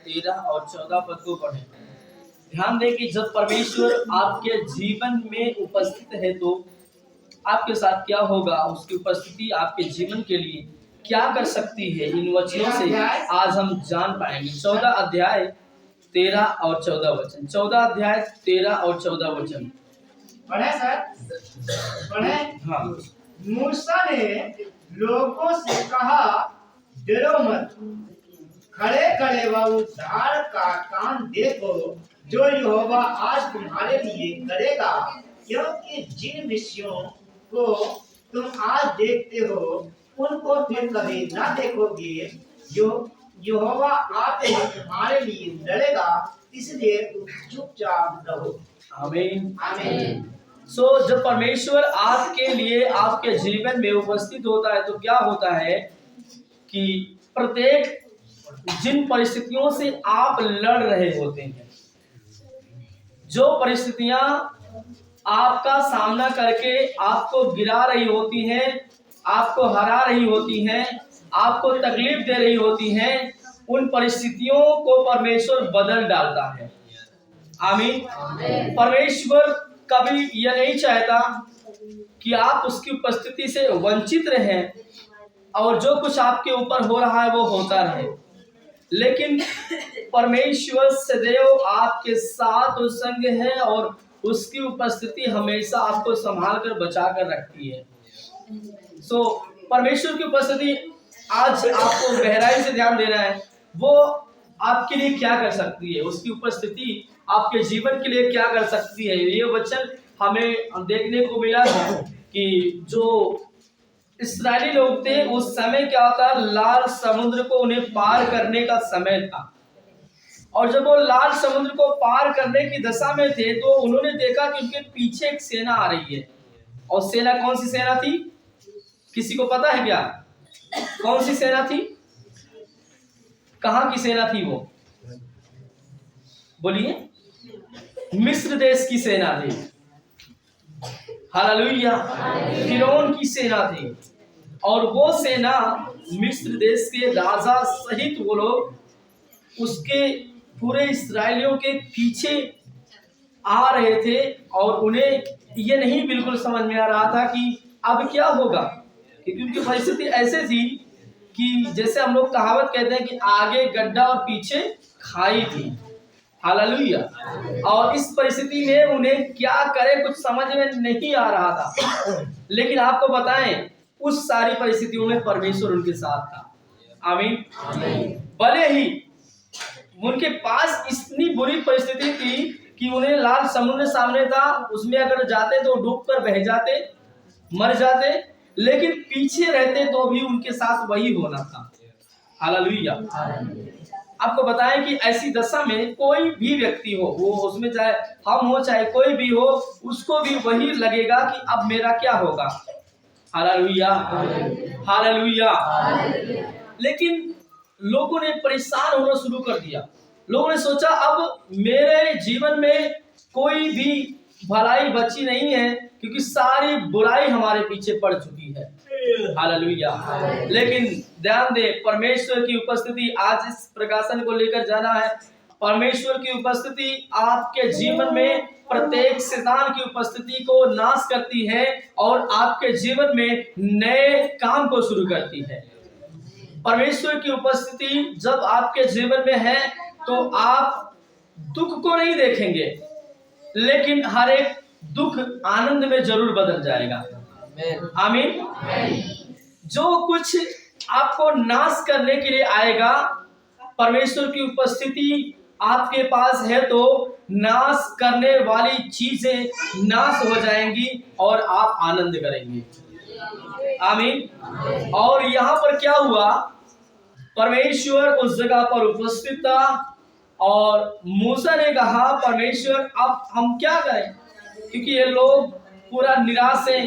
13 और 14 पद को पढ़ें। ध्यान दें कि जब परमेश्वर आपके जीवन में उपस्थित है तो आपके साथ क्या होगा, उसकी उपस्थिति आपके जीवन के लिए क्या कर सकती है, इन वचनों से आज हम जान पाएंगे। 14 अध्याय 13 और 14 वचन। 14 अध्याय 13 और 14 वचन पढ़े सर, पढ़े। हाँ। मूसा ने लोगों से कहा, डरो मत, खड़े खड़े व उद्धार का काम देखो जो यहोवा आज तुम्हारे लिए करेगा, क्योंकि जिन विषयों को तुम आज देखते हो उनको फिर कभी ना देखोगे। जो यहोवा आप तुम्हारे लिए लड़ेगा, इसलिए चुपचाप रहो। आमीन, आमीन। जब परमेश्वर आपके लिए आपके जीवन में उपस्थित होता है तो क्या होता है कि प्रत्येक जिन परिस्थितियों से आप लड़ रहे होते हैं, जो परिस्थितियां आपका सामना करके आपको गिरा रही होती हैं, आपको हरा रही होती हैं, आपको तकलीफ दे रही होती हैं, उन परिस्थितियों को परमेश्वर बदल डालता है। आमीन। परमेश्वर कभी यह नहीं चाहता कि आप उसकी उपस्थिति से वंचित रहें और जो कुछ आपके ऊपर हो रहा है वो होता रहे, लेकिन परमेश्वर सदैव आपके साथ उस संग है और उसकी उपस्थिति हमेशा आपको संभाल कर बचा कर रखती है। परमेश्वर की उपस्थिति आज आपको गहराई से ध्यान देना है, वो आपके लिए क्या कर सकती है, उसकी उपस्थिति आपके जीवन के लिए क्या कर सकती है। ये वचन हमें देखने को मिला है कि जो इस्राएली लोग थे उस समय क्या होता, लाल समुद्र को उन्हें पार करने का समय था, और जब वो लाल समुद्र को पार करने की दशा में थे तो उन्होंने देखा कि उनके पीछे एक सेना आ रही है। और सेना कौन सी सेना थी, किसी को पता है क्या? कौन सी सेना थी, कहां की सेना थी वो? बोलिए। मिस्र देश की सेना थी। हालेलुया। फिरौन की सेना थी, और वो सेना मिस्र देश के राजा सहित वो लोग उसके पूरे इस्राएलियों के पीछे आ रहे थे, और उन्हें ये नहीं बिल्कुल समझ में आ रहा था कि अब क्या होगा, क्योंकि उनकी परिस्थिति ऐसे थी कि जैसे हम लोग कहावत कहते हैं कि आगे गड्ढा और पीछे खाई थी। हालेलुया। और इस परिस्थिति में उन्हें क्या करें कुछ समझ में नहीं आ रहा था, लेकिन आपको बताएं उस सारी परिस्थितियों में परमेश्वर उनके साथ था। आमीन। भले ही उनके पास इतनी बुरी परिस्थिति थी कि उन्हें लाल समुद्र सामने था, उसमें अगर जाते तो डूब कर बह जाते, मर जाते, लेकिन पीछे रहते तो भी उनके साथ वही होना था। हालेलुया। आपको बताएं कि ऐसी दशा में कोई भी व्यक्ति हो, वो उसमें चाहे हम हो चाहे कोई भी हो, उसको भी वही लगेगा कि अब मेरा क्या होगा। Hallelujah, hallelujah. लेकिन लोगों ने परेशान होना शुरू कर दिया। लोगों ने सोचा अब मेरे जीवन में कोई भी भलाई बची नहीं है, क्योंकि सारी बुराई हमारे पीछे पड़ चुकी है। हालेलुया। लेकिन ध्यान दे, परमेश्वर की उपस्थिति आज इस प्रकाशन को लेकर जाना है। परमेश्वर की उपस्थिति आपके जीवन में प्रत्येक शैतान की उपस्थिति को नाश करती है और आपके जीवन में नए काम को शुरू करती है। परमेश्वर की उपस्थिति जब आपके जीवन में है तो आप दुख को नहीं देखेंगे, लेकिन हर एक दुख आनंद में जरूर बदल जाएगा। आमीन। जो कुछ आपको नाश करने के लिए आएगा, परमेश्वर की उपस्थिति आपके पास है तो नाश करने वाली चीजें नाश हो जाएंगी और आप आनंद करेंगे। आमीन। और यहाँ पर क्या हुआ, परमेश्वर उस जगह पर उपस्थित था और मूसा ने कहा परमेश्वर अब हम क्या करें, क्योंकि ये लोग पूरा निराश है।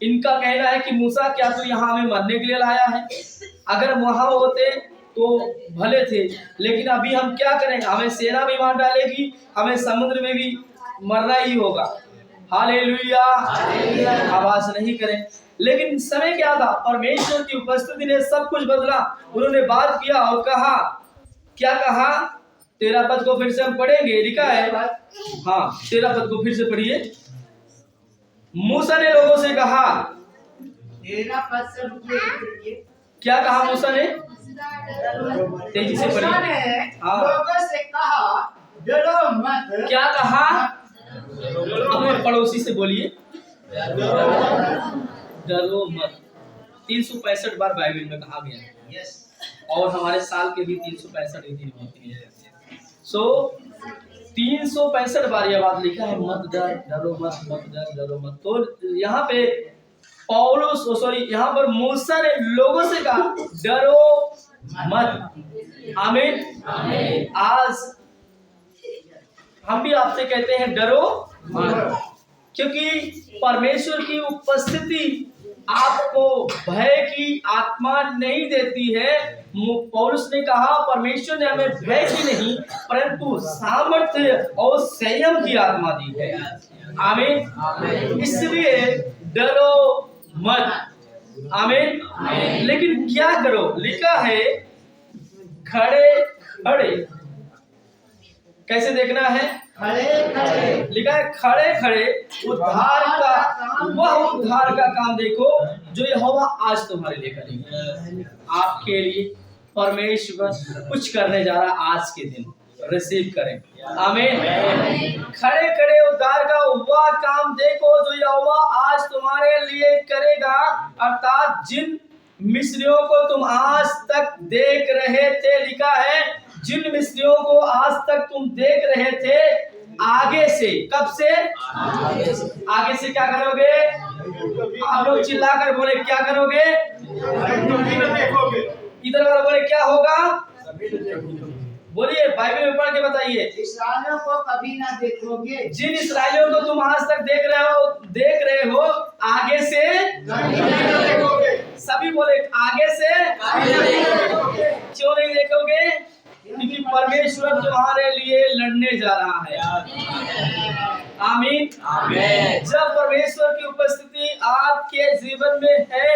इनका कहना है कि मूसा क्या तू यहाँ हमें मरने के लिए लाया है? अगर वहां होते तो भले थे, लेकिन अभी हम क्या करेंगे, हमें सेना भी मार डालेगी, हमें समुद्र में भी मरना ही होगा। हालेलुया। आवाज नहीं करें। लेकिन समय क्या था, परमेश्वर की उपस्थिति ने सब कुछ बदला। उन्होंने बात किया और कहा, क्या कहा 13 पद को फिर से हम पढ़ेंगे, लिखा है। हाँ, 13 पद को फिर से पढ़िए। मूसा ने लोगों से कहा, 13 पद से रुकिए। क्या कहा मूसा ने? तेजी से मूसा पढ़िए। ने हाँ। लोगों से कहा, डरो मत। क्या कहा? अपने पड़ोसी से बोलिए, डरो मत। 365 बार बाइबल में कहा गया है। यस। और हमारे साल के भी 365 ही दिन होते हैं। सो 365 बार यह बात लिखा है, मत डर, डरो मत, मत डर, डरो मत। तो यहाँ पे पौलुस, यहाँ पर मूसा ने लोगों से कहा, डरो मत। आमीन। आज हम भी आपसे कहते हैं, डरो मत, क्योंकि परमेश्वर की उपस्थिति आपको भय की आत्मा नहीं देती है। पौलुस ने कहा, परमेश्वर ने हमें भय की नहीं परंतु सामर्थ्य और संयम की आत्मा दी है। आमीन। इसलिए डरो मत। आमीन। लेकिन क्या करो? लिखा है खड़े खड़े। कैसे देखना है? खड़े खड़े। लिखा है खड़े खड़े उद्धार का, वह उद्धार का काम देखो जो यहोवा आज तुम्हारे लिए करेगा। आपके लिए परमेश्वर कुछ करने जा रहा आज के दिन, रिसीव करें। आमीन। खड़े खड़े उद्धार का वह काम देखो जो यहोवा आज तुम्हारे लिए करेगा, अर्थात जिन मिस्रियों को तुम आज तक देख रहे थे, लिखा है जिन मिस्रियों को आज तक तुम देख रहे थे, आगे से, कब से? आगे से क्या करोगे? आप लोग चिल्लाकर बोले, क्या करोगे? इधर वाला बोले, क्या होगा? बोलिए, बाइबल में पढ़ के बताइए। इस्राएलियों को कभी ना देखोगे। जिन इस्राएलियों को तुम आज तक देख रहे हो, आगे से देखोगे। सभी बोले, आगे से क्यों नहीं देखोगे? क्योंकि परमेश्वर तुम्हारे लिए लड़ने जा रहा है। आमीन। जब परमेश्वर की उपस्थिति आपके जीवन में है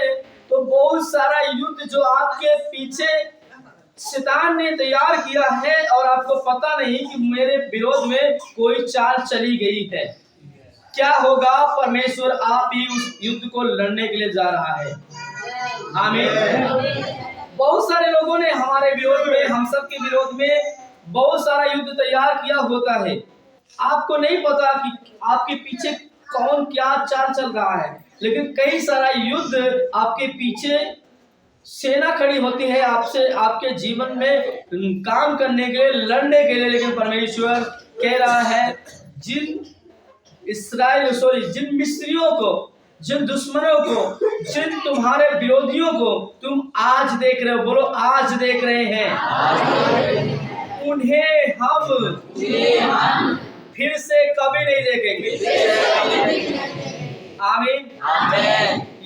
तो बहुत सारा युद्ध जो आपके पीछे शैतान ने तैयार किया है और आपको पता नहीं कि मेरे विरोध में कोई चाल चली गई है, क्या होगा? परमेश्वर आप ही उस युद्ध को लड़ने के लिए जा रहा है। आमीन। बहुत सारे लोगों ने हमारे विरोध में, हम सब के विरोध में बहुत सारा युद्ध तैयार किया होता है। आपको नहीं पता कि आपके पीछे कौन क्या चाल चल रहा है, लेकिन कई सारा युद्ध आपके पीछे सेना खड़ी होती है आपसे, आपके जीवन में काम करने के लिए, लड़ने के लिए। लेकिन परमेश्वर कह रहा है, जिन जिन मिस्रियों को, जिन दुश्मनों को, जिन तुम्हारे विरोधियों को तुम आज देख रहे हो, बोलो आज देख रहे हैं, उन्हें हम फिर से कभी नहीं देखेंगे। आमीन।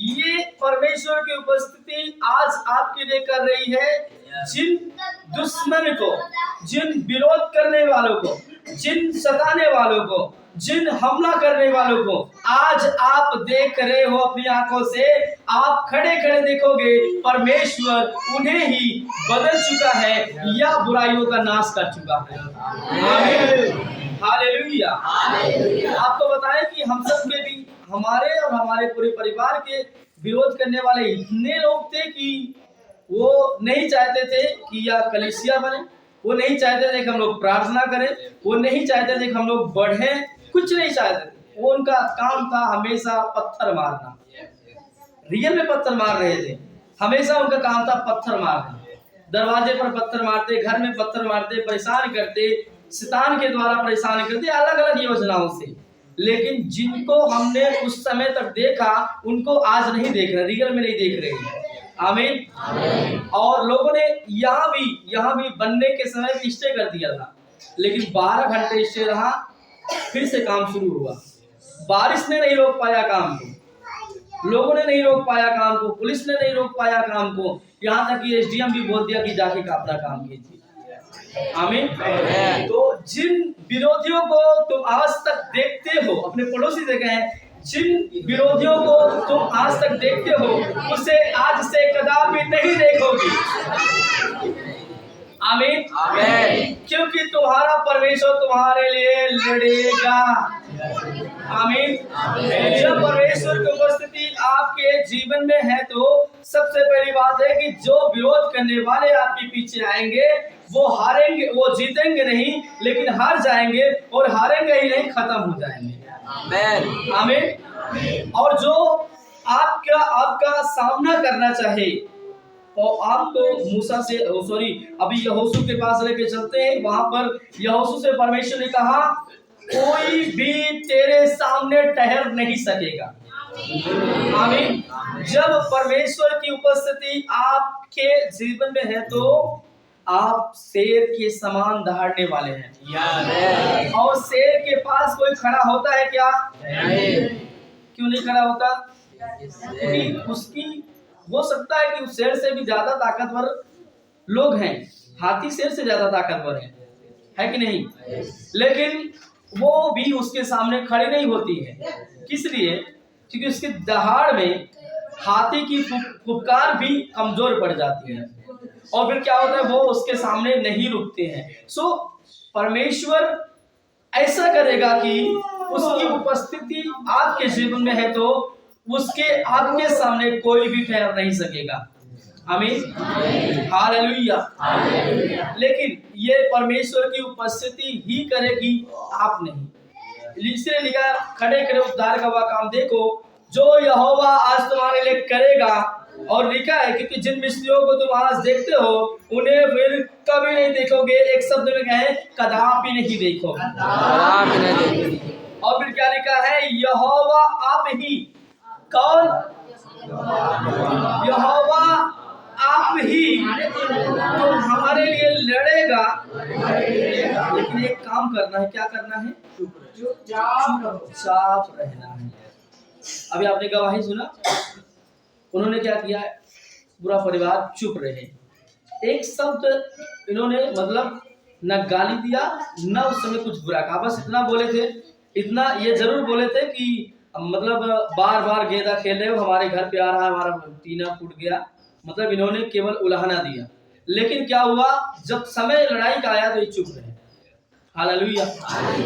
ये परमेश्वर की उपस्थिति आज आपके लिए कर रही है। जिन दुश्मन को, जिन विरोध करने वालों को, जिन सताने वालों को, जिन हमला करने वालों को आज आप देख रहे हो अपनी आंखों से, आप खड़े खड़े देखोगे परमेश्वर उन्हें ही बदल चुका है या बुराइयों का नाश कर चुका है। आमीन। हालेलुया। आपको बताएं कि हम सब के भी, हमारे और हमारे पूरे परिवार के विरोध करने वाले इतने लोग थे कि वो नहीं चाहते थे कि या कलीसिया बने, वो नहीं चाहते थे कि हम लोग प्रार्थना करें, वो नहीं चाहते थे कि हम लोग बढ़ें, कुछ नहीं चाहते थे। वो उनका काम था हमेशा पत्थर मारना, रियल में पत्थर मार रहे थे। हमेशा उनका काम था पत्थर मारना, दरवाजे पर पत्थर मारते, घर में पत्थर मारते, परेशान करते, शैतान के द्वारा परेशान करते, अलग अलग योजनाओं से। लेकिन जिनको हमने उस समय तक देखा उनको आज नहीं देख रहे, रियल में नहीं देख रहे हैं। आमीन। और लोगों ने यहाँ भी बनने के समय भी स्टे कर दिया था, लेकिन 12 घंटे स्टे रहा, फिर से काम शुरू हुआ। बारिश ने नहीं रोक पाया काम को, लोगों ने नहीं रोक पाया काम को, पुलिस ने नहीं रोक पाया काम को, यहाँ तक कि एसडीएम भी बोल दिया कि जाके का अपना काम कीजिए। आमीन। तो जिन विरोधियों को तुम आज तक देखते हो, अपने पड़ोसी से कहें, जिन विरोधियों को तुम आज तक देखते हो उसे आज से कदापि नहीं देखोगे। आमीन। आमीन। क्योंकि तुम्हारा परमेश्वर तुम्हारे लिए लड़ेगा। आमीन। जब परमेश्वर की उपस्थिति आपके जीवन में है तो सबसे पहली बात है कि जो विरोध करने वाले आपके पीछे आएंगे वो हारेंगे, वो जीतेंगे नहीं लेकिन हार जाएंगे, और हारेंगे ही नहीं, खत्म हो जाएंगे। आमीन। आमीन। और जो आपका सामना करना चाहे, और आप तो मूसा से अभी यहोशू के पास लेके चलते हैं। वहां पर यहोशू से परमेश्वर ने कहा कोई भी तेरे सामने ठहर नहीं सकेगा। आमीन। जब परमेश्वर की उपस्थिति आपके जीवन में है तो आप शेर के समान दहाड़ने वाले हैं। और शेर के पास कोई खड़ा होता है क्या? क्यों नहीं खड़ा होता? क्योंकि उसकी हो सकता है कि उस शेर से भी ज्यादा ताकतवर लोग हैं। हाथी शेर से ज्यादा ताकतवर है कि नहीं? लेकिन वो भी उसके सामने खड़ी नहीं होती है। किस लिए? क्योंकि उसकी दहाड़ में हाथी की फुफकार भी कमजोर पड़ जाती है, और फिर क्या होता है, वो उसके सामने नहीं रुकते हैं। सो परमेश्वर ऐसा करेगा कि उसकी उपस्थिति आपके जीवन में है तो आपके सामने कोई भी ठहर नहीं सकेगा। आमीन। हालेलुया। लेकिन ये परमेश्वर की उपस्थिति ही करेगी, आप नहीं। इसलिए लिखा, खड़े खड़े उद्धार का वह काम देखो जो यहोवा आज तुम्हारे लिए करेगा। और लिखा है क्योंकि जिन मिस्रियों को तुम आज देखते हो उन्हें फिर कभी नहीं देखोगे। एक शब्द में कहें, कदापि नहीं देखोगे। और फिर क्या लिखा है, यहोवा आप ही। कौन? यहोवा आप ही तुम्हारे लिए लड़ेगा। लेकिन एक काम करना है। क्या करना है? चुपचाप रहना है। अभी आपने गवाही सुना, उन्होंने क्या किया? पूरा परिवार चुप रहे। एक शब्द इन्होंने मतलब न गाली दिया न उस समय कुछ बुरा कहा, बस इतना बोले थे। इतना ये जरूर बोले थे कि मतलब बार बार गेंदा खेल रहे हो, हमारे घर पे आ रहा है, हमारा टीना फूट गया। मतलब इन्होंने केवल उलाहना दिया। लेकिन क्या हुआ, जब समय लड़ाई का आया तो ये चुप रहे। हालेलुया।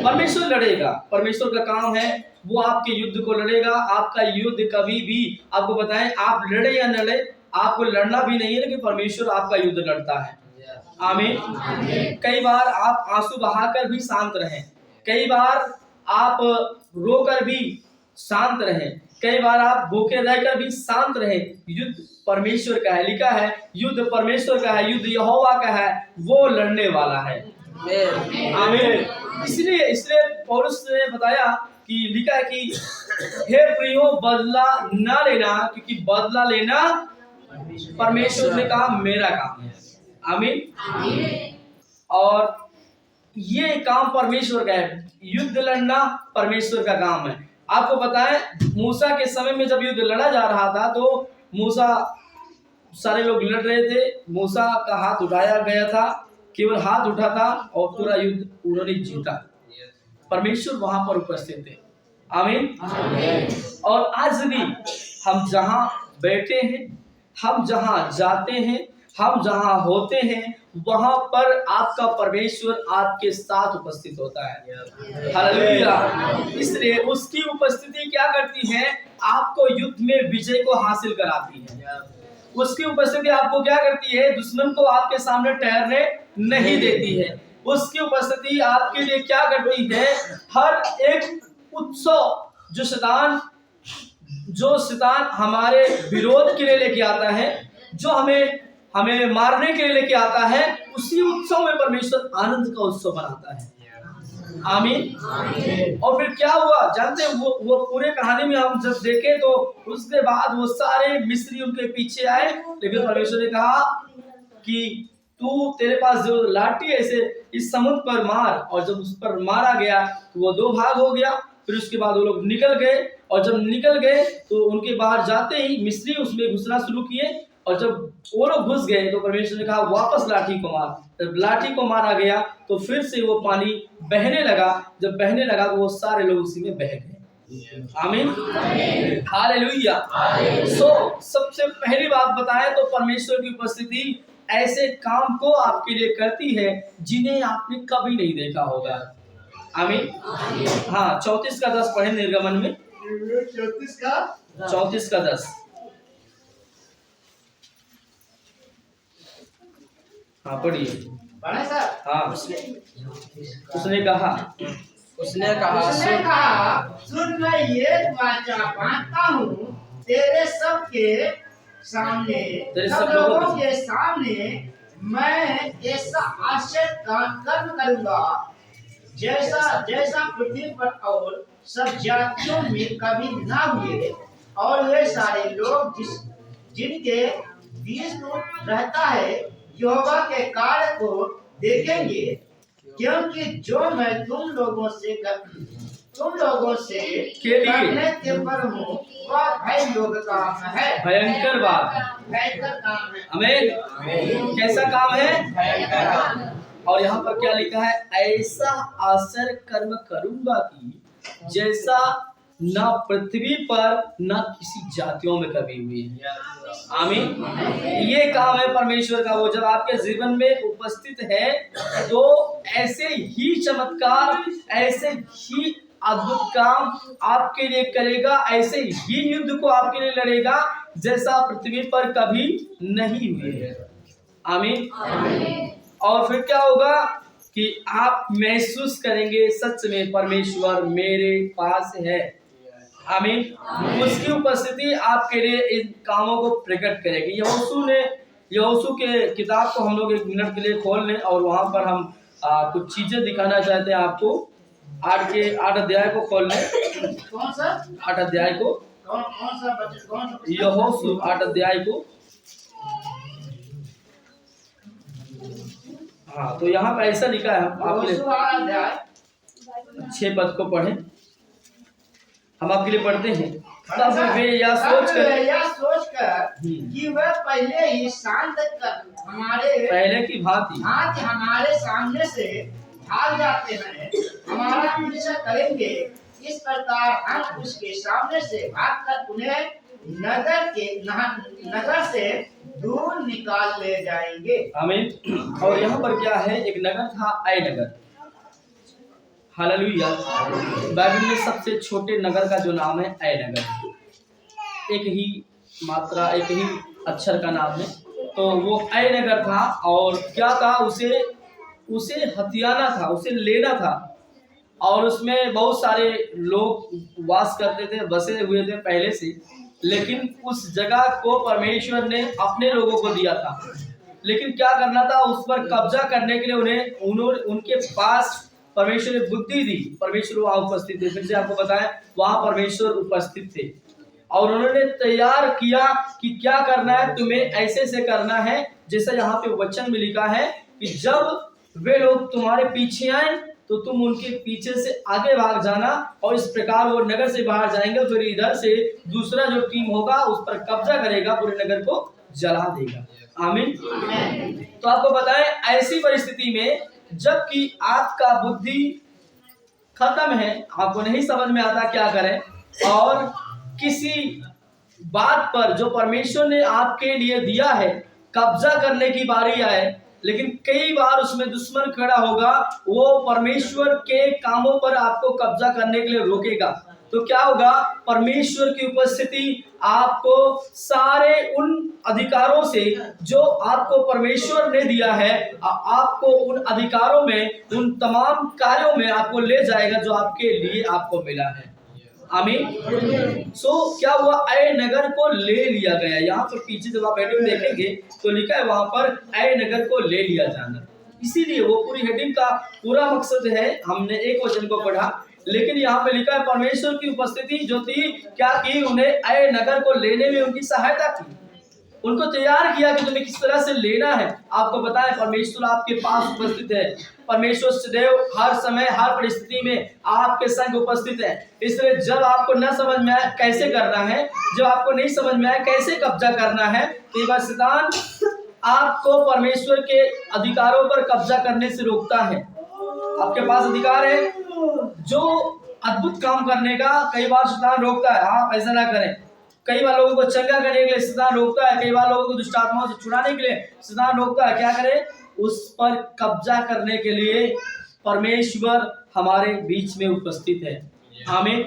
परमेश्वर लड़ेगा। परमेश्वर का काम है वो आपके युद्ध को लड़ेगा। आपका युद्ध कभी भी, आपको बताएं, आप लड़े या न लड़े, आपको लड़ना भी नहीं है, लेकिन परमेश्वर आपका युद्ध लड़ता है। आमीन। कई बार आप आंसू बहाकर भी शांत रहें, कई बार आप रोकर भी शांत रहें, कई बार आप भूखे रहकर भी शांत रहें। युद्ध परमेश्वर का है। लिखा है युद्ध परमेश्वर का है, युद्ध यहोवा का है, वो लड़ने वाला है। आमीन। इसलिए पौलुस ने बताया कि लिखा है कि हे प्रियो बदला ना लेना, क्योंकि बदला लेना परमेश्वर ने कहा मेरा काम है। आमीन। और ये काम परमेश्वर का है। युद्ध लड़ना परमेश्वर का काम है। आपको बताएं, मूसा के समय में जब युद्ध लड़ा जा रहा था तो मूसा, सारे लोग लड़ रहे थे, मूसा का हाथ उठाया गया था, केवल हाथ उठा था और पूरा युद्ध उन्होंने जीता। परमेश्वर वहां पर उपस्थित थे। आमीन। और आज भी हम जहां बैठे हैं, हम जहां जाते हैं, हम जहां होते हैं, वहां पर आपका परमेश्वर आपके साथ उपस्थित होता है। हालेलुया। इसलिए उसकी उपस्थिति क्या करती है, आपको युद्ध में विजय को हासिल कराती है। उसकी उपस्थिति आपको क्या करती है, दुश्मन को आपके सामने ठहरने नहीं देती है। उसकी उपस्थिति आपके लिए क्या करती है, हर एक उत्सव जो शैतान हमारे विरोध के लिए लेके आता है, जो हमें मारने के लिए लेके आता है, उसी उत्सव में परमेश्वर आनंद का उत्सव बनाता है। आमीन। और फिर क्या हुआ जानते हैं, वो पूरे कहानी में हम जब देखें तो उसके बाद वो सारे मिस्री उनके पीछे आए, लेकिन परमेश्वर ने कहा कि तू, तेरे पास जो लाठी है इसे इस समुद्र पर मार। और जब उस पर मारा गया तो वो दो भाग हो गया। फिर उसके बाद वो लोग निकल गए, और जब निकल गए तो उनके बाहर जाते ही मिस्री उसमें घुसना शुरू किए। और जब वो लोग घुस गए तो परमेश्वर ने कहा वापस लाठी को मार। जब लाठी को मारा गया तो फिर से वो पानी बहने लगा। जब बहने लगा तो वो सारे लोग उसी में बह गए। आमीन। हालेलुया। सो सबसे पहली बात बताएं तो परमेश्वर की उपस्थिति ऐसे काम को आपके लिए करती है जिन्हें आपने कभी नहीं देखा होगा। आमीन। हाँ, 34 का 10 पढ़े निर्गमन में। 34 का 34 का 10। हाँ पढ़िए। पढ़े सर। हाँ, उसने कहा उसने कहा सुन, मैं ये वाचा बांधता हूँ तेरे सामने, सब लोगों के सामने मैं ऐसा आश्चर्य का कर्म करूंगा जैसा पृथ्वी पर और सब जातियों में कभी ना हुए, और वे सारे लोग जिनके बीच में रहता है यहोवा के कार्य को देखेंगे, क्योंकि जो मैं तुम लोगों से करने के पर हूँ वह भयंकर काम है। हमें कैसा काम है? और यहाँ पर क्या लिखा है? ऐसा आश्चर्य कर्म करूंगा कि जैसा न पृथ्वी पर न किसी जातियों में कभी हुई है। आमीन। ये काम है परमेश्वर का। वो जब आपके जीवन में उपस्थित है तो ऐसे ही चमत्कार, ऐसे ही अद्भुत काम आपके लिए करेगा, ऐसे ही युद्ध को आपके लिए लड़ेगा जैसा पृथ्वी पर कभी नहीं हुई है। आमीन। और फिर क्या होगा कि आप महसूस करेंगे सच में परमेश्वर मेरे पास है। आमीन। उसकी उपस्थिति आपके लिए इन कामों को प्रकट करेगी। यहोशू के किताब को हम लोग 1 मिनट के लिए खोल लें और वहां पर हम कुछ चीजें दिखाना चाहते हैं आपको। 8 अध्याय को खोल लें। कौन सा 8 अध्याय को? कौन सा यहोशू 8 अध्याय को। हाँ, तो यहाँ पर ऐसा लिखा है, आपके लिए 6 पद को पढ़ें। हम आपके लिए पढ़ते हैं। तब वे यह सोचकर कि वह पहले ही शांत कर पहले की भांति हमारे सामने से भाग जाते हैं, हमारा पीछा करेंगे, इस प्रकार हम उसके सामने से भागकर उन्हें नगर से दूर निकाल ले जाएंगे। आमीन। और यहाँ पर क्या है? एक नगर था, आई नगर। हालेलुया। बाइबल में सबसे छोटे नगर का जो नाम है आई नगर, एक ही अक्षर का नाम है। तो वो आई नगर था। और क्या था? उसे हथियाना था, उसे लेना था। और उसमें बहुत सारे लोग वास करते थे, बसे हुए थे पहले से। लेकिन उस जगह को परमेश्वर ने अपने लोगों को दिया था। लेकिन क्या करना था? उस पर कब्जा करने के लिए उनके पास परमेश्वर ने बुद्धि दी। परमेश्वर वहां उपस्थित थे। फिर से आपको बताएं, वहां परमेश्वर उपस्थित थे और उन्होंने तैयार किया कि क्या करना है, तुम्हें ऐसे से करना है। जैसा यहाँ पे वचन में लिखा है कि जब वे लोग तुम्हारे पीछे आए तो तुम उनके पीछे से आगे भाग जाना, और इस प्रकार वो नगर से बाहर जाएंगे। फिर इधर से दूसरा जो टीम होगा उस पर कब्जा करेगा, पूरे नगर को जला देगा। आमीन। तो आपको बताएं, ऐसी परिस्थिति में जबकि आपका बुद्धि खत्म है, आपको नहीं समझ में आता क्या करें, और किसी बात पर जो परमेश्वर ने आपके लिए दिया है कब्जा करने की बारी आए, लेकिन कई बार उसमें दुश्मन खड़ा होगा, वो परमेश्वर के कामों पर आपको कब्जा करने के लिए रोकेगा। तो क्या होगा? परमेश्वर की उपस्थिति आपको सारे उन अधिकारों से जो आपको परमेश्वर ने दिया है, आपको उन अधिकारों में, उन तमाम कार्यों में आपको ले जाएगा जो आपके लिए आपको मिला है। आमीन। क्या हुआ? ऐ नगर को ले लिया गया। यहाँ पर पीछे जब आप हेडिंग देखेंगे तो लिखा है वहां पर ऐ नगर को ले लिया जाना। इसीलिए वो पूरी हेडिंग का पूरा मकसद है। हमने एक वचन को पढ़ा, लेकिन यहाँ पे लिखा है परमेश्वर की उपस्थिति जो थी क्या की, उन्हें ऐ नगर को लेने में उनकी सहायता की, उनको तैयार किया कि तुम्हें किस तरह से लेना है। आपको बताएं, परमेश्वर आपके पास उपस्थित है। परमेश्वर सदैव हर समय हर परिस्थिति में आपके संग उपस्थित है। इसलिए जब आपको न समझ में आए कैसे करना है, जब आपको नहीं समझ में आए कैसे कब्जा करना है, तो ये बात शैतान आपको परमेश्वर के अधिकारों पर कब्जा करने से रोकता है। आपके पास अधिकार है जो अद्भुत काम करने का, कई बार शैतान रोकता है, आप ऐसा ना करें, कई बार लोगों को चंगा करने के लिए शैतान रोकता है, कई बार लोगों को दुष्ट आत्माओं से छुड़ाने के लिए शैतान रोकता है। क्या करे? उस पर कब्जा करने के लिए परमेश्वर हमारे बीच में उपस्थित है। आमीन।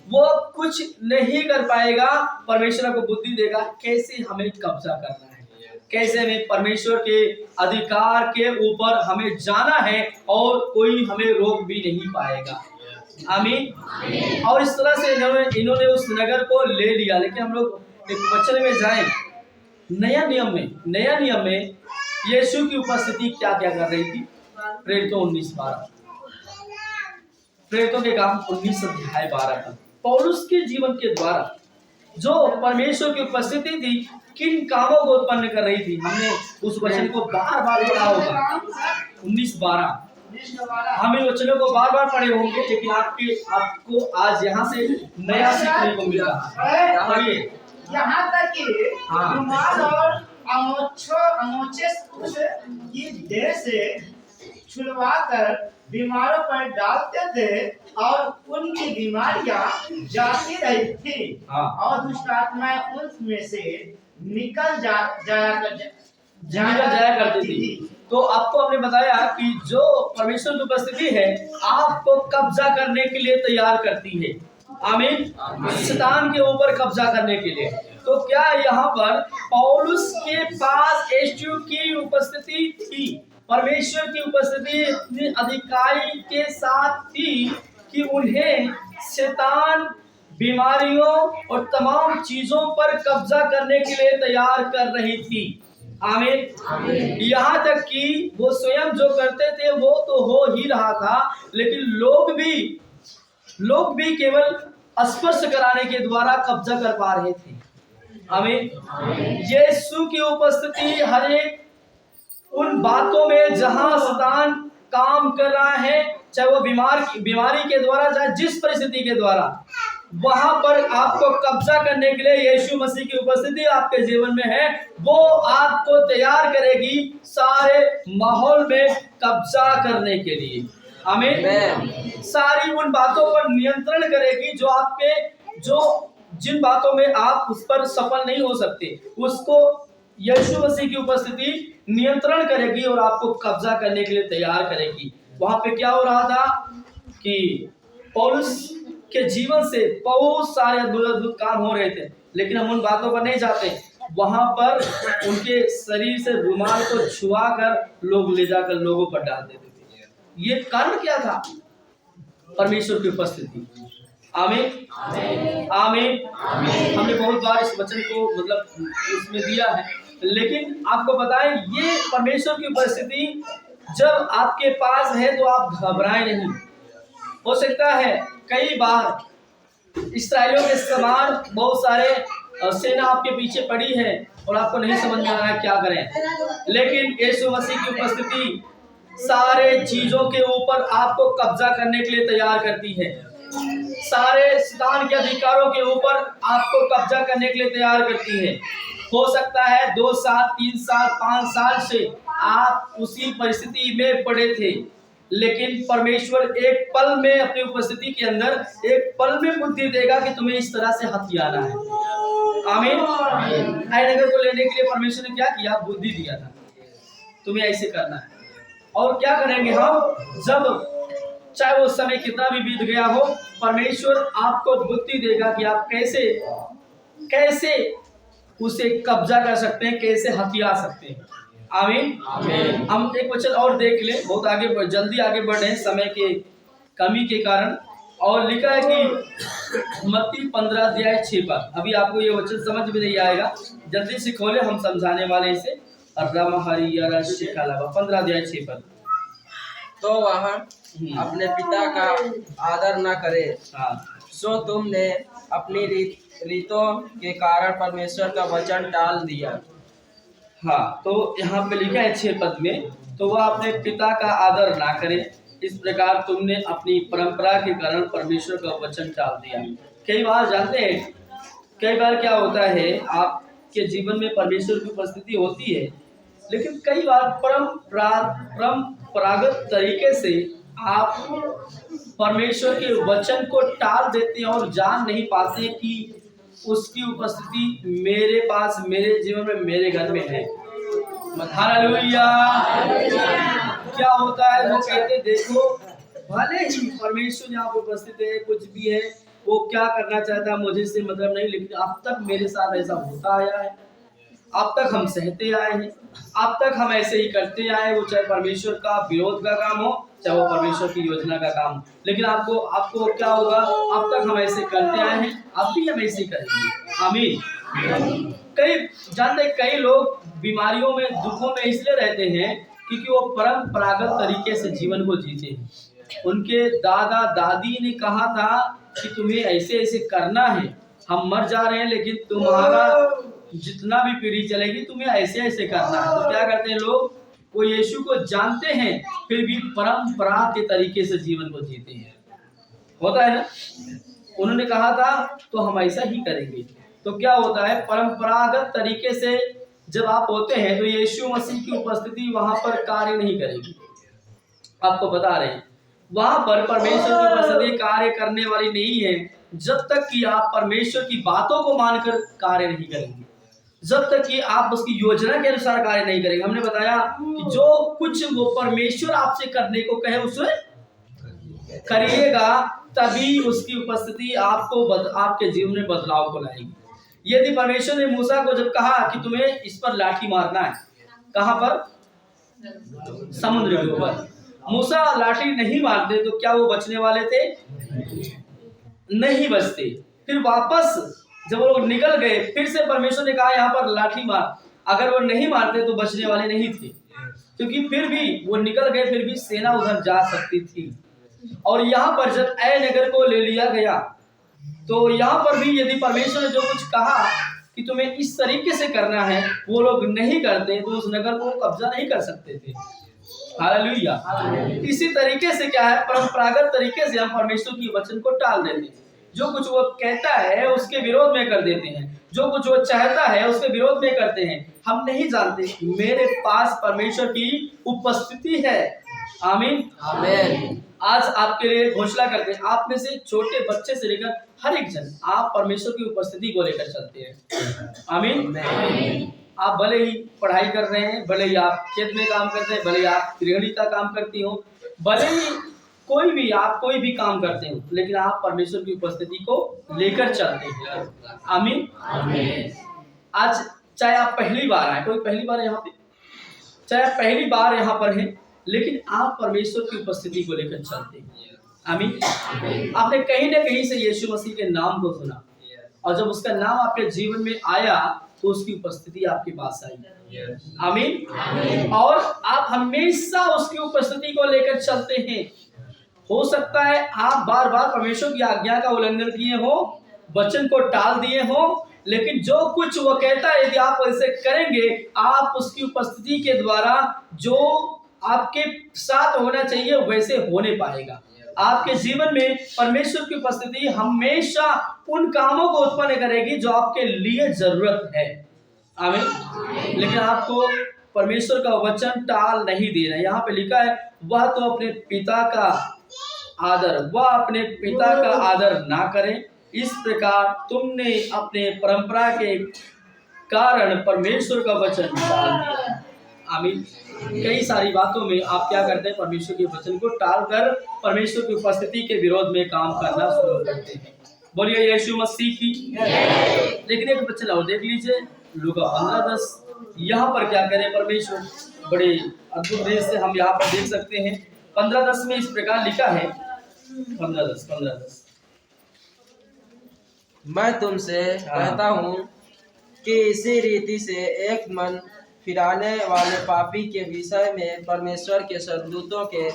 वो कुछ नहीं कर पाएगा, परमेश्वर को बुद्धि देगा कैसे हमें कब्जा करना है, कैसे हमें परमेश्वर के अधिकार के ऊपर हमें जाना है और कोई हमें रोक भी नहीं पाएगा। आमीन। और इस तरह से इन्होंने उस नगर को ले लिया। लेकिन हम लोग एक वचन में जाएं, नया नियम में यीशु की उपस्थिति क्या क्या कर रही थी। प्रेरितों 19:12, प्रेरितों के काम 19 अध्याय 12 का पौलुस के जीवन के द्वारा जो परमेश्वर की उपस्थिति थी किन कामों को उत्पन्न कर रही थी। हमने उस वचन को बार बार पढ़ा होगा, 19:12। हम इन वचनों को बार बार पढ़े होंगे, लेकिन आपको आज यहाँ से नया सीखने को मिला। पढ़िए। यहाँ तक कि रुमाल और अंगोछे की देह से छुलवा कर बीमारों पर डालते थे और उनकी बीमारियां जाती रही थी। और दुष्ट आत्माएं उनमें से निकल जाया करती थी। तो आपको हमने बताया कि जो परमेश्वर की उपस्थिति है आपको कब्जा करने के लिए तैयार करती है। आमीन। शैतान के ऊपर कब्जा करने के लिए। तो क्या यहाँ पर पौलुस के पास यीशु की उपस्थिति थी, परमेश्वर की उपस्थिति इतनी अधिकारी के साथ थी कि उन्हें शैतान बीमारियों और तमाम चीजों पर कब्जा करने के लिए तैयार कर रही थी। आमीन। यहाँ तक कि वो स्वयं जो करते थे वो तो हो ही रहा था, लेकिन लोग भी केवल स्पर्श कराने के द्वारा कब्जा कर पा रहे थे। आमीन। यीशु की उपस्थिति हर एक उन बातों में जहां शैतान काम कर रहा है, चाहे वो बीमारी के द्वारा, चाहे जिस परिस्थिति के द्वारा, वहां पर आपको कब्जा करने के लिए यीशु मसीह की उपस्थिति आपके जीवन में है। वो आपको तैयार करेगी सारे माहौल में कब्जा करने के लिए। आमीन। सारी उन बातों पर नियंत्रण करेगी जो जिन बातों में आप उस पर सफल नहीं हो सकते, उसको यीशु मसीह की उपस्थिति नियंत्रण करेगी और आपको कब्जा करने के लिए तैयार करेगी। वहां पे क्या हो रहा था कि पौलुस के जीवन से बहुत सारे अद्भुत काम हो रहे थे, लेकिन हम उन बातों पर नहीं जाते। वहां पर उनके शरीर से रुमाल को छुआ कर लोग ले जाकर लोगों पर डाल देते थे। ये कारण क्या था? परमेश्वर की उपस्थिति। आमीन। आमीन। हमने बहुत बार इस वचन को इसमें दिया है, लेकिन आपको बताएं ये परमेश्वर की उपस्थिति जब आपके पास है तो आप घबराएं नहीं। हो सकता है कई बार इस्राएलियों के समान बहुत सारे सेना आपके पीछे पड़ी है और आपको नहीं समझ में आ रहा है क्या करें, लेकिन यीशु मसीह की उपस्थिति सारे चीजों के ऊपर आपको कब्जा करने के लिए तैयार करती है। सारे शैतान के अधिकारों के ऊपर आपको कब्जा करने के लिए तैयार करती है। हो सकता है 2 साल, 3 साल, 5 साल से आप उसी परिस्थिति में पड़े थे, लेकिन परमेश्वर एक पल में अपनी उपस्थिति के अंदर एक पल में बुद्धि देगा कि तुम्हें इस तरह से हथियाना है। आमीन। नगर को लेने के लिए परमेश्वर ने क्या किया? बुद्धि दिया था, तुम्हें ऐसे करना है। और क्या करेंगे हम? जब चाहे वो समय कितना भी बीत गया हो, परमेश्वर आपको बुद्धि देगा कि आप कैसे उसे कब्जा कर सकते हैं, कैसे हथिया सकते हैं। आमीन। हम एक वचन और देख ले, बहुत जल्दी आगे बढ़ रहे हैं समय के कमी के कारण। और लिखा है कि मत्ती 15:6 पर, अभी आपको ये वचन समझ में नहीं आएगा, जल्दी से खोले, हम समझाने वाले इसे। 15:6 पर, तो वह अपने पिता का आदर न करे, सो तुमने अपनी रीतों के कारण परमेश्वर का वचन टाल दिया। हाँ, तो यहाँ पे लिखा है 6 पद में, तो वह अपने पिता का आदर ना करे, इस प्रकार तुमने अपनी परंपरा के कारण परमेश्वर का वचन टाल दिया। कई बार जानते हैं, कई बार क्या होता है, आपके जीवन में परमेश्वर की उपस्थिति होती है, लेकिन कई बार परंपरागत तरीके से आप परमेश्वर के वचन को टाल देते हैं और जान नहीं पाते कि उसकी उपस्थिति मेरे पास, मेरे जीवन में, मेरे घर में है। हालेलुया। क्या होता है, वो कहते देखो भले ही परमेश्वर यहाँ पर उपस्थित है, कुछ भी है, वो क्या करना चाहता है मुझे से मतलब नहीं, लेकिन अब तक मेरे साथ ऐसा होता आया है, अब तक हम सहते आए हैं, अब तक हम ऐसे ही करते आए, वो चाहे परमेश्वर का विरोध का काम हो, चाहे वो परमेश्वर की योजना का काम हो, लेकिन आपको क्या होगा, अब तक हम ऐसे करते आए हैं, अब भी हम ऐसे ही करेंगे। आमीन। कई लोग बीमारियों में, दुखों में इसलिए रहते हैं क्योंकि वो परंपरागत तरीके से जीवन को जीते हैं। उनके दादा दादी ने कहा था कि तुम्हें ऐसे ऐसे करना है, हम मर जा रहे हैं लेकिन तुम्हारा जितना भी पीढ़ी चलेगी तुम्हें ऐसे ऐसे करना है। तो क्या करते हैं लोग, वो यीशु को जानते हैं फिर भी परंपरा के तरीके से जीवन को जीते हैं। होता है ना, उन्होंने कहा था तो हम ऐसा ही करेंगे। तो क्या होता है, परंपरागत तरीके से जब आप होते हैं तो यीशु मसीह की उपस्थिति वहां पर कार्य नहीं करेगी। आपको बता रहे हैं, वहां पर परमेश्वर की उपस्थिति कार्य करने वाली नहीं है जब तक कि आप परमेश्वर की बातों को मानकर कार्य नहीं करेंगे, जब तक कि आप उसकी योजना के अनुसार कार्य नहीं करेंगे। हमने बताया कि जो कुछ वो परमेश्वर आपसे करने को कहे उसे करिएगा, तभी उसकी उपस्थिति आपके जीवन में बदलाव को लाएगी। यदि परमेश्वर ने मूसा को जब कहा कि तुम्हें इस पर लाठी मारना है, कहां पर, समुद्र के ऊपर, मूसा लाठी नहीं मारते तो क्या वो बचने वाले थे? नहीं बचते। फिर वापस जब वो लोग निकल गए, फिर से परमेश्वर ने कहा यहाँ पर लाठी मार, अगर वो नहीं मारते तो बचने वाले नहीं थे, क्योंकि फिर भी वो निकल गए, फिर भी सेना उधर जा सकती थी। और यहाँ पर जब ऐ नगर को ले लिया गया तो यहाँ पर भी यदि परमेश्वर ने जो कुछ कहा कि तुम्हें इस तरीके से करना है, वो लोग नहीं करते तो उस नगर को कब्जा नहीं कर सकते थे। हालेलुया। इसी तरीके से क्या है, परंपरागत तरीके से हम परमेश्वर की वचन को टाल देते हैं। जो कुछ वो कहता है उसके विरोध में कर देते हैं, जो कुछ वो चाहता है उसके विरोध में करते हैं। हम नहीं जानते मेरे पास परमेश्वर की उपस्थिति है। आमीन आमीन। आज आपके लिए घोषणा करते हैं, आप में से छोटे बच्चे से लेकर हर एक जन, आप परमेश्वर की उपस्थिति को लेकर चलते हैं। आमीन। आप भले ही पढ़ाई कर रहे हैं, भले ही आप खेत में काम करते हैं, भले ही आप गृहिणी का काम करती हो, भले ही आप कोई भी काम करते हो, लेकिन आप परमेश्वर की उपस्थिति को लेकर चलते हैं। आमीन आमीन। आज चाहे आप पहली बार आए, कोई पहली बार यहाँ पे, चाहे आप पहली बार यहाँ पर हैं, लेकिन आप परमेश्वर की उपस्थिति को लेकर चलते हैं। आमीन। आपने कहीं ना कहीं से यीशु मसीह के नाम को सुना, और जब उसका नाम आपके जीवन में आया तो उसकी उपस्थिति आपके पास आई। आमीन। और आप हमेशा उसकी उपस्थिति को लेकर चलते हैं। हो सकता है आप बार बार परमेश्वर की आज्ञा का उल्लंघन किए हो, वचन को टाल दिए हो, लेकिन जो कुछ वो कहता है यदि आप ऐसे करेंगे, आप उसकी उपस्थिति के द्वारा जो आपके साथ होना चाहिए वैसे होने पाएगा। आपके जीवन में परमेश्वर की उपस्थिति हमेशा उन कामों को उत्पन्न करेगी जो आपके लिए जरूरत है। आमीन। लेकिन आपको परमेश्वर का वचन टाल नहीं देना। यहाँ पे लिखा है, वह तो अपने पिता का आदर ना करें, इस प्रकार तुमने अपने परंपरा के कारण परमेश्वर का वचन टाल दिया। आमीन। कई सारी बातों में आप क्या करते हैं, परमेश्वर के वचन को टालकर परमेश्वर की उपस्थिति के विरोध में काम करना शुरू करते हैं। बोलिए यीशु मसीह की। लेकिन एक वचन और देख लीजिए, लूका 15:10। यहाँ पर क्या करें परमेश्वर, बड़े अद्भुत रीति से हम यहाँ पर देख सकते हैं। 15:10 में इस प्रकार लिखा है, 15:10 मैं तुमसे कहता हूँ कि इसी रीति से एक मन फिराने वाले पापी के विषय में परमेश्वर के स्वर्गदूतों के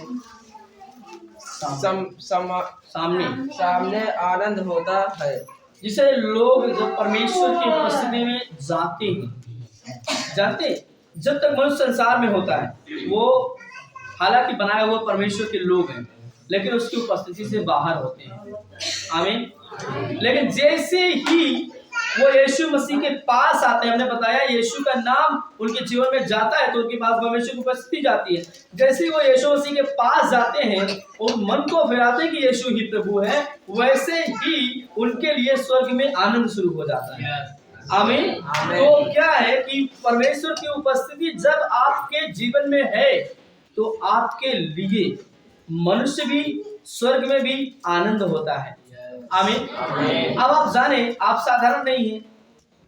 सामने आनंद होता है। जिसे लोग जब परमेश्वर की उपस्थिति में जाते हैं, जानते जब तक मनुष्य संसार में होता है वो हालांकि बनाए हुए परमेश्वर के लोग हैं, लेकिन उसकी उपस्थिति से बाहर होते हैं। आमीन। लेकिन जैसे ही वो यीशु मसीह के पास आते हैं। हमने बताया यीशु का नाम उनके जीवन में जाता है तो उनके पास परमेश्वर की उपस्थिति जाती है। जैसे ही वो यीशु मसीह के पास जाते हैं और मन को फिराते हैं कि यीशु ही प्रभु है, वैसे ही उनके लिए स्वर्ग में आनंद शुरू हो जाता है। आमीन। तो क्या है कि परमेश्वर की उपस्थिति जब आपके जीवन में है तो आपके लिए मनुष्य भी स्वर्ग में भी आनंद होता है। आमीन। अब आप जाने आप साधारण नहीं हैं।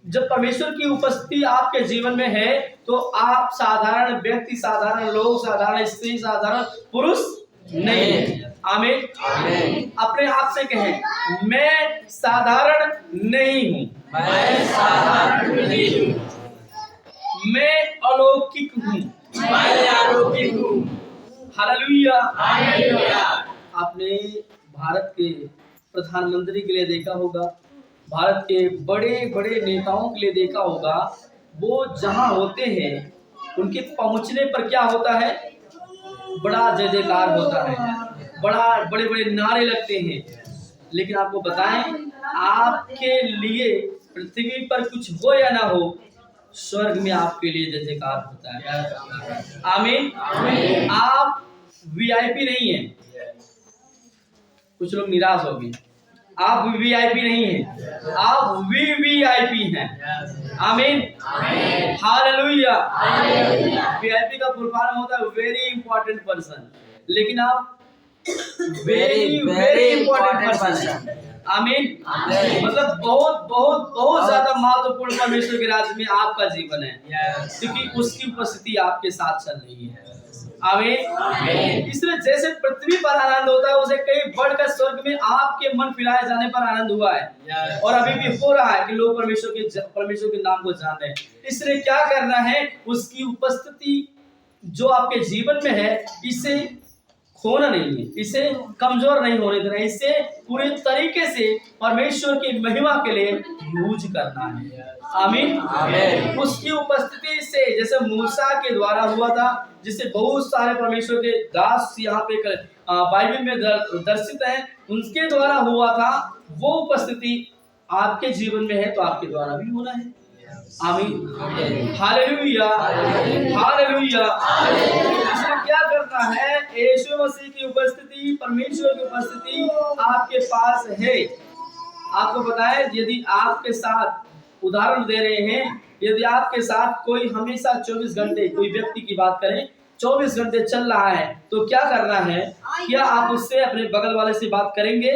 जब परमेश्वर की उपस्थिति आपके जीवन में है तो आप साधारण व्यक्ति, साधारण लोग, साधारण स्त्री, साधारण पुरुष नहीं है। आमीन। अपने आप से कहें, मैं साधारण नहीं हूँ, मैं साधारण नहीं हूँ, मैं अलौकिक हूँ, मैं अलौकिक हूँ। हालेलुया। हालेलुया। आपने भारत के प्रधानमंत्री के लिए देखा होगा, भारत के बड़े बड़े नेताओं के लिए देखा होगा, वो जहाँ होते हैं उनके पहुँचने पर क्या होता है, बड़ा जय जयकार होता है, बड़ा बड़े बड़े नारे लगते हैं। लेकिन आपको बताएं, आपके लिए पृथ्वी पर कुछ हो या ना हो, स्वर्ग में आपके लिए जय जयकार होता है। आमीन। आप वीआईपी नहीं हैं। कुछ लोग निराश हो गए। आप वीआईपी नहीं हैं, आप वीवीआईपी हैं। आमीन। हालेलुया। वीआईपी का फुल फॉर्म होता है वेरी इंपॉर्टेंट पर्सन, लेकिन आप वेरी वेरी इंपॉर्टेंट पर्सन। आमीन। मतलब बहुत बहुत बहुत ज्यादा महत्वपूर्ण परमेश्वर के राज्य में आपका जीवन है, क्योंकि उसकी उपस्थिति आपके साथ चल रही है। आमीन। इसलिए जैसे पृथ्वी पर आनंद होता है, उसे कई बढ़कर स्वर्ग में आपके मन फिराए जाने पर आनंद हुआ है और अभी भी हो रहा है कि लोग परमेश्वर के नाम को जान रहे हैं। इसलिए क्या करना है, उसकी उपस्थिति जो आपके जीवन में है इसे खोना नहीं है, इसे कमजोर नहीं होने देना, इसे पूरे तरीके से परमेश्वर की महिमा के लिए यूज करना है। आमीन। उसकी उपस्थिति से, जैसे मूसा के द्वारा हुआ था, जिसे बहुत सारे परमेश्वर के दास यहाँ पे बाइबल में दर्शित हैं, उनके द्वारा हुआ था, वो उपस्थिति आपके जीवन में है तो आपके द्वारा भी होना है। आमीन। हालेलुया। हालेलुया। इसलिए क्या करना है, यीशु मसीह की उपस्थिति, परमेश्वर की उपस्थिति आपके पास है। आपको बताएं, यदि आपके साथ उदाहरण दे रहे हैं, यदि आपके साथ कोई हमेशा 24 घंटे, कोई व्यक्ति की बात करें 24 घंटे चल रहा है, तो क्या करना है, क्या आप उससे अपने बगल वाले से बात करेंगे?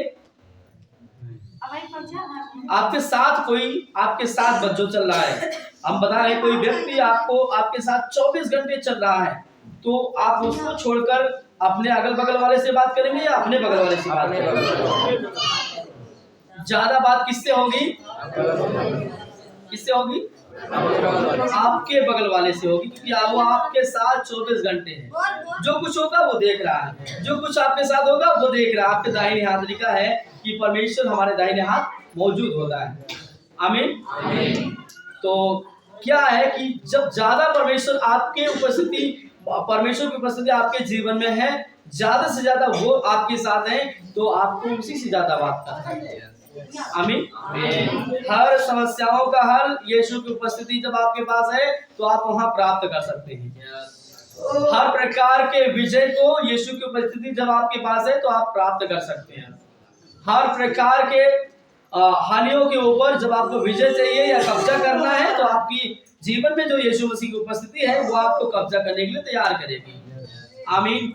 आपके साथ जो चल रहा है, हम बता रहे हैं कोई व्यक्ति आपके साथ 24 घंटे चल रहा है, तो आप उसको छोड़कर अपने अगल बगल वाले से बात करेंगे या अपने बगल वाले से बात करेंगे? ज्यादा बात किससे होगी? किससे होगी? आपके बगल वाले से होगी, क्योंकि वो आपके साथ 24 घंटे है। जो कुछ होगा वो देख रहा है, जो कुछ आपके साथ होगा वो देख रहा है। आपके दाहिने हाथ लिखा है कि परमेश्वर हमारे दाहिने हाथ मौजूद होता है। आमीन। तो क्या है कि जब ज्यादा परमेश्वर की उपस्थिति आपके जीवन में है, ज्यादा से ज्यादा वो आपके साथ है, तो आपको उसी से ज्यादा बात करना है। आमीन। हर समस्याओं का हल यीशु की उपस्थिति जब आपके पास है तो आप वहां प्राप्त कर सकते हैं। हर प्रकार के विजय को यीशु की उपस्थिति जब आपके पास है तो आप प्राप्त कर सकते हैं। हर प्रकार के हानियों के ऊपर जब आपको विजय चाहिए या कब्जा करना है, तो आपकी जीवन में जो यीशु मसीह की उपस्थिति है वो आपको कब्जा करने के लिए तैयार करेगी। आमीन।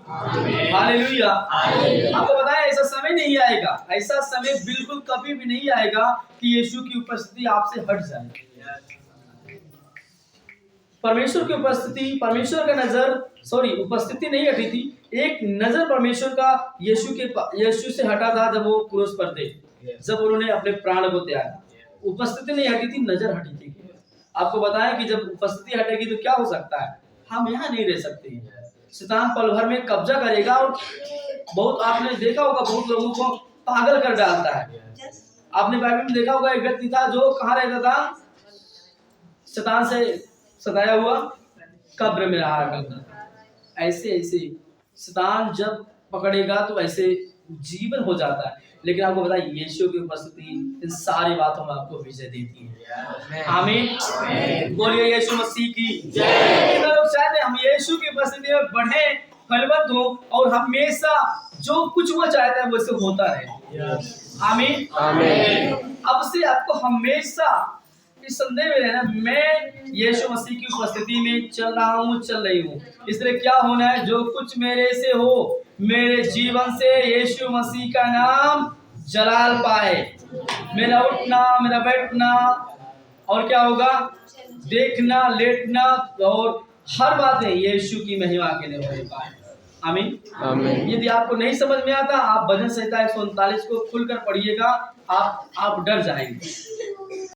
हालेलुया। आपको बताया, ऐसा समय नहीं आएगा, ऐसा समय बिल्कुल कभी भी नहीं आएगा कि यीशु की उपस्थिति आपसे हट जाए। परमेश्वर की उपस्थिति, परमेश्वर का उपस्थिति नहीं हटी थी। एक नजर परमेश्वर का यीशु से हटा था जब वो क्रूस पर थे, जब उन्होंने अपने प्राण को त्यागा। उपस्थिति नहीं हटी थी, नजर हटी थी। आपको बताएं कि जब उपस्थिति हटेगी तो क्या हो सकता है, हम यहाँ नहीं रह सकते। शैतान पल भर में कब्जा करेगा और बहुत, आपने देखा होगा, बहुत लोगों को पागल कर डालता है। आपने बाइबल में देखा होगा, एक व्यक्ति था जो कहाँ रहता था, शैतान से सताया हुआ कब्र में रहा करता था। ऐसे शैतान जब पकड़ेगा तो ऐसे जीवन हो जाता है। लेकिन आपको पता है यीशु की उपस्थिति इन सारी बातों में आपको विजय देती है। आमीन। बोलिए यीशु मसीह की जय। लोग चाहते हैं हम यीशु की उपस्थिति में बढ़े, फलवंत हो और हमेशा जो कुछ वो चाहता है वैसे होता रहे। आमीन आमीन। अब से आपको हमेशा इस संदेह में रहना, मैं यीशु मसीह की उपस्थिति में चल रहा हूँ, चल रही हूँ। इसलिए क्या होना है, जो कुछ मेरे से हो, मेरे जीवन से यीशु मसीह का नाम जलाल पाए। मेरा उठना, मेरा बैठना और क्या होगा, देखना, लेटना और हर बातें यीशु की महिमा के लिए हो पाए। आमीन आमीन। यदि आपको नहीं समझ में आता, आप भजन संहिता 139 को खुलकर पढ़िएगा, आप डर जाएंगे।